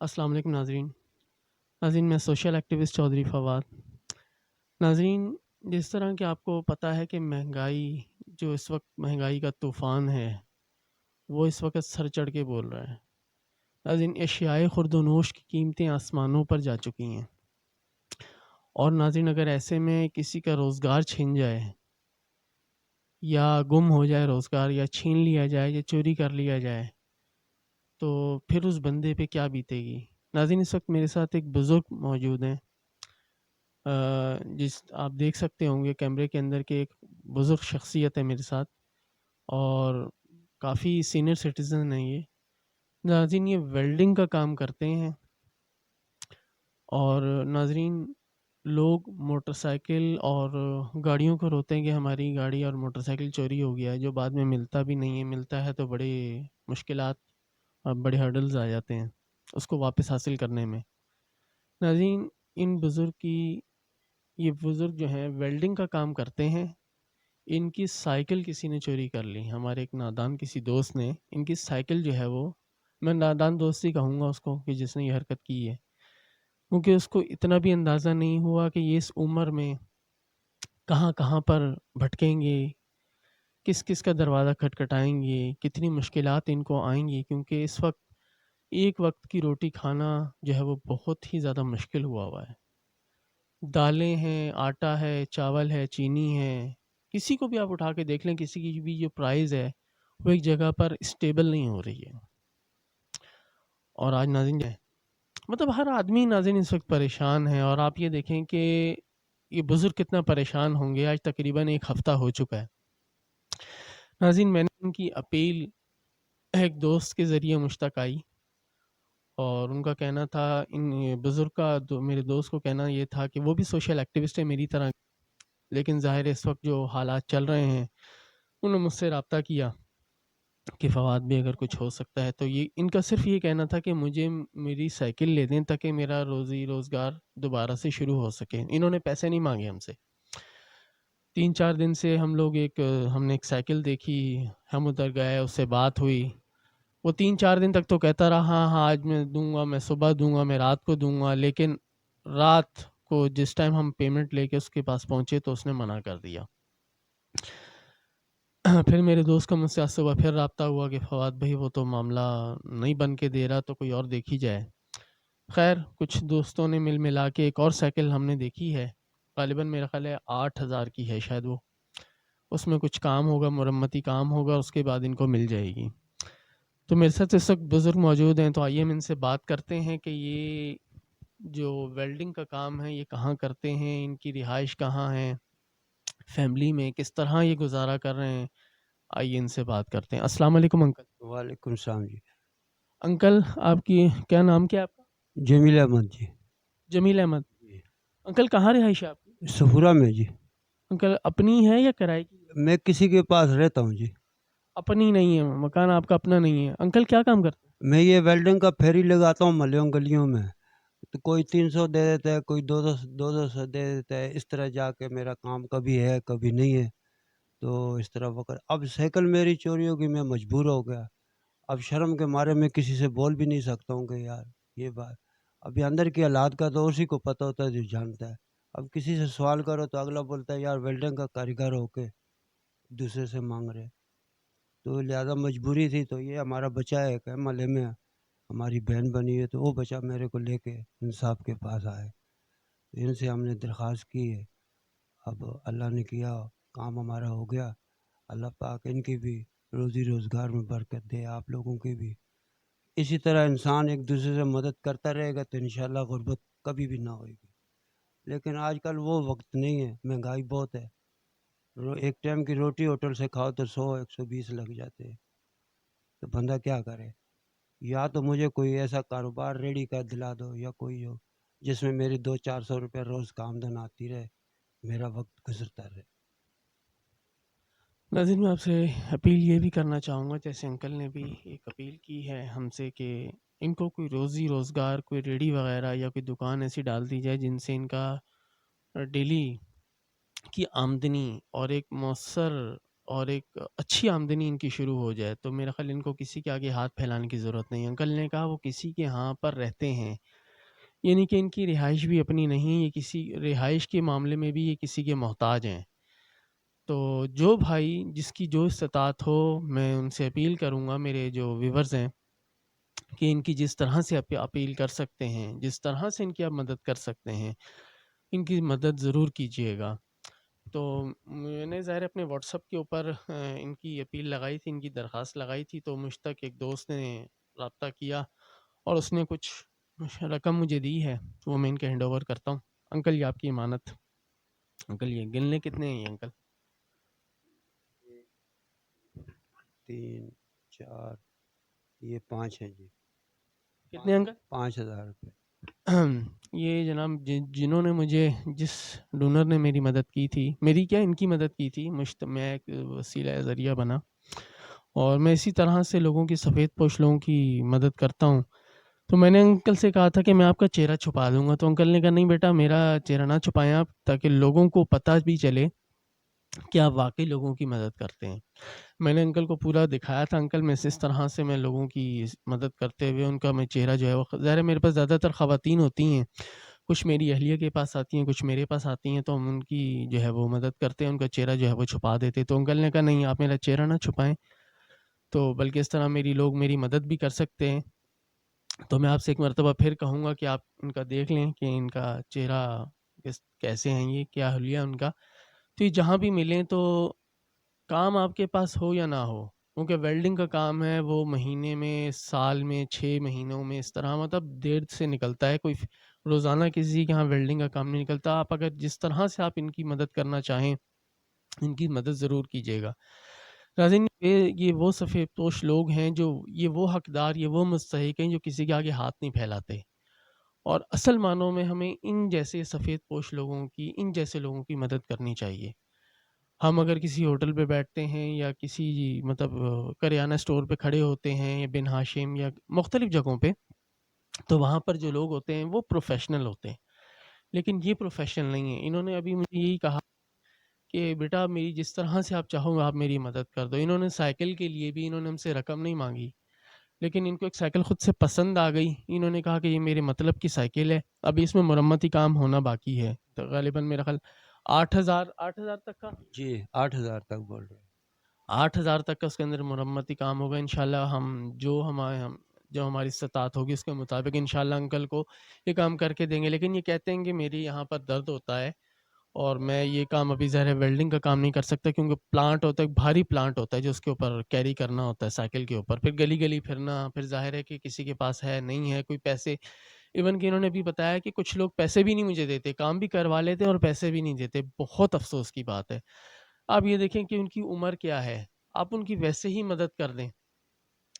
السلام علیکم ناظرین میں سوشل ایکٹیوسٹ چودھری فواد. ناظرین، جس طرح کہ آپ کو پتہ ہے کہ مہنگائی، جو اس وقت مہنگائی کا طوفان ہے، وہ اس وقت سر چڑھ کے بول رہا ہے. ناظرین، اشیاء خرد و نوش کی قیمتیں آسمانوں پر جا چکی ہیں. اور ناظرین، اگر ایسے میں کسی کا روزگار چھن جائے یا گم ہو جائے روزگار، یا چھین لیا جائے یا چوری کر لیا جائے، تو پھر اس بندے پہ کیا بیتے گی. ناظرین، اس وقت میرے ساتھ ایک بزرگ موجود ہیں، جس آپ دیکھ سکتے ہوں گے کیمرے کے اندر کہ ایک بزرگ شخصیت ہے میرے ساتھ، اور کافی سینئر سٹیزن ہیں یہ. ناظرین، یہ ویلڈنگ کا کام کرتے ہیں. اور ناظرین، لوگ موٹر سائیکل اور گاڑیوں کو روتے ہیں کہ ہماری گاڑی اور موٹر سائیکل چوری ہو گیا ہے، جو بعد میں ملتا بھی نہیں ہے. ملتا ہے تو بڑے مشکلات اور بڑے ہرڈلز آ جاتے ہیں اس کو واپس حاصل کرنے میں. ناظرین، یہ بزرگ جو ہیں ویلڈنگ کا کام کرتے ہیں. ان کی سائیکل کسی نے چوری کر لی. ہمارے ایک نادان کسی دوست نے ان کی سائیکل جو ہے، وہ میں نادان دوست ہی کہوں گا اس کو کہ جس نے یہ حرکت کی ہے، کیونکہ اس کو اتنا بھی اندازہ نہیں ہوا کہ یہ اس عمر میں کہاں کہاں پر بھٹکیں گے، کس کس کا دروازہ کھٹکھٹائیں گے، کتنی مشکلات ان کو آئیں گی. کیونکہ اس وقت ایک وقت کی روٹی کھانا جو ہے وہ بہت ہی زیادہ مشکل ہوا ہے. دالیں ہیں، آٹا ہے، چاول ہے، چینی ہے، کسی کو بھی آپ اٹھا کے دیکھ لیں، کسی کی بھی جو پرائز ہے وہ ایک جگہ پر اسٹیبل نہیں ہو رہی ہے. اور آج ناظرین جو ہے، مطلب ہر آدمی ناظرین اس وقت پریشان ہے. اور آپ یہ دیکھیں کہ یہ بزرگ کتنا پریشان ہوں گے. آج تقریباً ایک ہفتہ ہو چکا ہے. ناظرین، میں نے ان کی اپیل ایک دوست کے ذریعے مجھ تک آئی، اور ان کا کہنا تھا، ان بزرگ کا میرے دوست کو کہنا یہ تھا کہ وہ بھی سوشل ایکٹیوسٹ ہے میری طرح، لیکن ظاہر اس وقت جو حالات چل رہے ہیں، انہوں نے مجھ سے رابطہ کیا کہ فواد بھی اگر کچھ ہو سکتا ہے تو. یہ ان کا صرف یہ کہنا تھا کہ مجھے میری سائیکل لے دیں تاکہ میرا روزی روزگار دوبارہ سے شروع ہو سکے. انہوں نے پیسے نہیں مانگے ہم سے. 3-4 دن سے ہم نے ایک سائیکل دیکھی، ہم ادھر گئے، اس سے بات ہوئی. وہ 3-4 دن تک تو کہتا رہا ہاں ہاں آج میں دوں گا، میں صبح دوں گا، میں رات کو دوں گا. لیکن رات کو جس ٹائم ہم پیمنٹ لے کے اس کے پاس پہنچے تو اس نے منع کر دیا. پھر میرے دوست کا مجھ سے آج صبح پھر رابطہ ہوا کہ فواد بھائی وہ تو معاملہ نہیں بن کے دے رہا، تو کوئی اور دیکھی جائے. خیر، کچھ دوستوں نے ملا کے ایک اور سائیکل ہم نے دیکھی ہے، غالباً میرا خیال ہے 8,000 کی ہے شاید. وہ اس میں کچھ کام ہوگا، مرمتی کام ہوگا، اس کے بعد ان کو مل جائے گی. تو میرے ساتھ اس وقت بزرگ موجود ہیں، تو آئیے ہم ان سے بات کرتے ہیں کہ یہ جو ویلڈنگ کا کام ہے یہ کہاں کرتے ہیں، ان کی رہائش کہاں ہے، فیملی میں کس طرح یہ گزارا کر رہے ہیں. آئیے ان سے بات کرتے ہیں. السلام علیکم انکل. وعلیکم السلام جی. انکل، آپ کی کیا نام کیا آپ کا؟ جمیل احمد جی. جمیل احمد. جی. انکل کہاں رہائش ہے آپ کی؟ سفورہ میں جی. انکل اپنی ہے یا کرائے کی؟ میں کسی کے پاس رہتا ہوں جی. اپنی نہیں ہے، مکان آپ کا اپنا نہیں ہے. انکل کیا کام کرتے ہیں؟ میں یہ ویلڈنگ کا پھیری لگاتا ہوں ملیوں گلیوں میں. تو کوئی 300 دے دیتا ہے، کوئی 200 دے دیتا ہے. اس طرح جا کے میرا کام کبھی ہے کبھی نہیں ہے. تو اس طرح وقت اب سائیکل میری چوری ہوگی، میں مجبور ہو گیا. اب شرم کے مارے میں کسی سے بول بھی نہیں سکتا ہوں کہ یار یہ بات. ابھی اندر کی حالات کا تو اسی کو پتہ ہوتا ہے جو جانتا ہے. اب کسی سے سوال کرو تو اگلا بولتا ہے یار ویلڈنگ کا کاریگر ہو کے دوسرے سے مانگ رہے. تو لہٰذا مجبوری تھی. تو یہ ہمارا بچہ ہے کہ محلے میں ہماری بہن بنی ہے، تو وہ بچہ میرے کو لے کے انصاف کے پاس آئے. ان سے ہم نے درخواست کی ہے. اب اللہ نے کیا، کام ہمارا ہو گیا. اللہ پاک ان کی بھی روزی روزگار میں برکت دے، آپ لوگوں کی بھی. اسی طرح انسان ایک دوسرے سے مدد کرتا رہے گا تو انشاءاللہ غربت کبھی بھی نہ ہوئے گی. لیکن آج کل وہ وقت نہیں ہے، مہنگائی بہت ہے. ایک ٹائم کی روٹی ہوٹل سے کھاؤ تو 100-120 لگ جاتے ہیں. تو بندہ کیا کرے؟ یا تو مجھے کوئی ایسا کاروبار ریڈی کا دلا دو، یا کوئی ہو جس میں میری 200-400 روپے روز کا آمدن آتی رہے، میرا وقت گزرتا رہے. ناظرین، میں آپ سے اپیل یہ بھی کرنا چاہوں گا، جیسے انکل نے بھی ایک اپیل کی ہے ہم سے، کہ ان کو کوئی روزی روزگار، کوئی ریڑھی وغیرہ یا کوئی دکان ایسی ڈال دی جائے جن سے ان کا ڈیلی کی آمدنی اور ایک مؤثر اور ایک اچھی آمدنی ان کی شروع ہو جائے، تو میرا خیال ان کو کسی کے آگے ہاتھ پھیلانے کی ضرورت نہیں ہے۔ انکل نے کہا وہ کسی کے ہاں پر رہتے ہیں، یعنی کہ ان کی رہائش بھی اپنی نہیں، یہ کسی رہائش کے معاملے میں بھی یہ کسی کے محتاج ہیں۔ تو جو بھائی جس کی جو استطاعت ہو، میں ان سے اپیل کروں گا، میرے جو ویورز ہیں، کہ ان کی جس طرح سے اپیل کر سکتے ہیں، جس طرح سے ان کی آپ مدد کر سکتے ہیں، ان کی مدد ضرور کیجیے گا۔ تو میں نے ظاہر اپنے واٹس ایپ کے اوپر ان کی اپیل لگائی تھی، ان کی درخواست لگائی تھی، تو مجھ تک ایک دوست نے رابطہ کیا اور اس نے کچھ رقم مجھے دی ہے، وہ میں ان کے ہینڈ اوور کرتا ہوں۔ انکل یہ آپ کی امانت۔ انکل یہ گننے کتنے ہیں یہ انکل؟ 3 4 یہ 5 ہے جی، کتنے انکل؟ 5,000 روپے۔ یہ جناب جنہوں نے مجھے، جس ڈونر نے میری مدد کی تھی، میری کیا ان کی مدد کی تھی، میں ایک وسیلہ ذریعہ بنا، اور میں اسی طرح سے لوگوں کی، سفید پوش لوگوں کی مدد کرتا ہوں۔ تو میں نے انکل سے کہا تھا کہ میں آپ کا چہرہ چھپا دوں گا، تو انکل نے کہا نہیں بیٹا میرا چہرہ نہ چھپائیں آپ، تاکہ لوگوں کو پتہ بھی چلے کہ آپ واقعی لوگوں کی مدد کرتے ہیں۔ میں نے انکل کو پورا دکھایا تھا، انکل میں اس طرح سے میں لوگوں کی مدد کرتے ہوئے ان کا میں چہرہ جو ہے وہ، ظاہر ہے میرے پاس زیادہ تر خواتین ہوتی ہیں، کچھ میری اہلیہ کے پاس آتی ہیں، کچھ میرے پاس آتی ہیں، تو ہم ان کی جو ہے وہ مدد کرتے ہیں، ان کا چہرہ جو ہے وہ چھپا دیتے۔ تو انکل نے کہا نہیں آپ میرا چہرہ نہ چھپائیں، تو بلکہ اس طرح لوگ میری مدد بھی کر سکتے ہیں۔ تو میں آپ سے ایک مرتبہ پھر کہوں گا کہ آپ ان کا دیکھ لیں کہ ان کا چہرہ کیسے ہیں، یہ کیا حلیہ ان کا۔ تو یہ جہاں بھی ملیں تو کام آپ کے پاس ہو یا نہ ہو، کیونکہ ویلڈنگ کا کام ہے، وہ مہینے میں، سال میں، 6 مہینوں میں اس طرح مطلب دیر سے نکلتا ہے، کوئی روزانہ کسی کے ہاں ویلڈنگ کا کام نہیں نکلتا۔ آپ اگر جس طرح سے آپ ان کی مدد کرنا چاہیں، ان کی مدد ضرور کیجیے گا۔ ناظرین یہ وہ سفید پوش لوگ ہیں، جو یہ وہ حقدار، یہ وہ مستحق ہیں جو کسی کے آگے ہاتھ نہیں پھیلاتے، اور اصل معنوں میں ہمیں ان جیسے سفید پوش لوگوں کی، ان جیسے لوگوں کی مدد کرنی چاہیے۔ ہم اگر کسی ہوٹل پہ بیٹھتے ہیں، یا کسی مطلب کریانہ اسٹور پہ کھڑے ہوتے ہیں، یا بن ہاشم یا مختلف جگہوں پہ، تو وہاں پر جو لوگ ہوتے ہیں وہ پروفیشنل ہوتے ہیں، لیکن یہ پروفیشنل نہیں ہیں۔ انہوں نے ابھی مجھے یہی کہا کہ بیٹا میری جس طرح سے آپ چاہو آپ میری مدد کر دو۔ انہوں نے سائیکل کے لیے بھی انہوں نے ہم سے رقم نہیں مانگی، لیکن ان کو ایک سائیکل خود سے پسند آ گئی، انہوں نے کہا کہ یہ میرے مطلب کی سائیکل ہے، ابھی اس میں مرمتی کام ہونا باقی ہے، تو غالباً میرا خیال 8,000 تک کا، جی 8,000 تک بول رہے ہیں۔ 8,000 تک کا اس کے اندر مرمتی کام ہوگا انشاءاللہ۔ جو ہماری استطاعت ہوگی اس کے مطابق انشاءاللہ انکل کو یہ کام کر کے دیں گے، لیکن یہ کہتے ہیں کہ میری یہاں پر درد ہوتا ہے، اور میں یہ کام ابھی ظاہر ہے ویلڈنگ کا کام نہیں کر سکتا، کیونکہ پلانٹ ہوتا ہے، بھاری پلانٹ ہوتا ہے جو اس کے اوپر کیری کرنا ہوتا ہے سائیکل کے اوپر، پھر گلی گلی پھرنا، پھر ظاہر ہے کہ کسی کے پاس ہے نہیں ہے کوئی پیسے، ایون کہ انہوں نے بھی بتایا کہ کچھ لوگ پیسے بھی نہیں مجھے دیتے، کام بھی کروا لیتے اور پیسے بھی نہیں دیتے، بہت افسوس کی بات ہے۔ آپ یہ دیکھیں کہ ان کی عمر کیا ہے، آپ ان کی ویسے ہی مدد کر دیں۔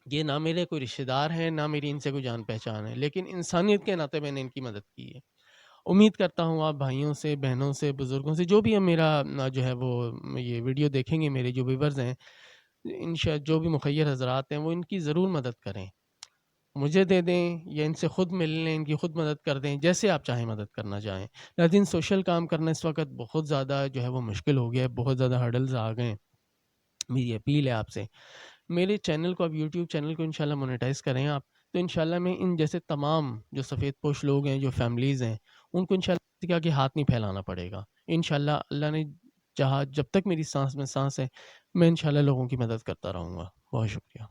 یہ نہ میرے کوئی رشتہ دار ہیں، نہ میری ان سے کوئی جان پہچان ہے، لیکن انسانیت کے ناطے میں نے ان کی مدد کی ہے۔ امید کرتا ہوں آپ بھائیوں سے، بہنوں سے، بزرگوں سے، جو بھی میرا جو ہے وہ یہ ویڈیو دیکھیں گے، میرے جو ویورز ہیں، جو بھی مخیر حضرات ہیں، وہ ان کی ضرور مدد کریں، مجھے دے دیں یا ان سے خود مل لیں، ان کی خود مدد کر دیں، جیسے آپ چاہیں مدد کرنا چاہیں۔ لیکن سوشل کام کرنا اس وقت بہت زیادہ جو ہے وہ مشکل ہو گیا ہے، بہت زیادہ ہرڈلز آ گئے ہیں۔ میری اپیل ہے آپ سے، میرے چینل کو، اب یوٹیوب چینل کو انشاءاللہ مونیٹائز کریں آپ، تو انشاءاللہ میں ان جیسے تمام جو سفید پوش لوگ ہیں، جو فیملیز ہیں، ان کو انشاءاللہ کسی کے آگے ہاتھ نہیں پھیلانا پڑے گا انشاءاللہ۔ اللہ نے چاہا، جب تک میری سانس میں سانس ہے، میں انشاءاللہ لوگوں کی مدد کرتا رہوں گا۔ بہت شکریہ۔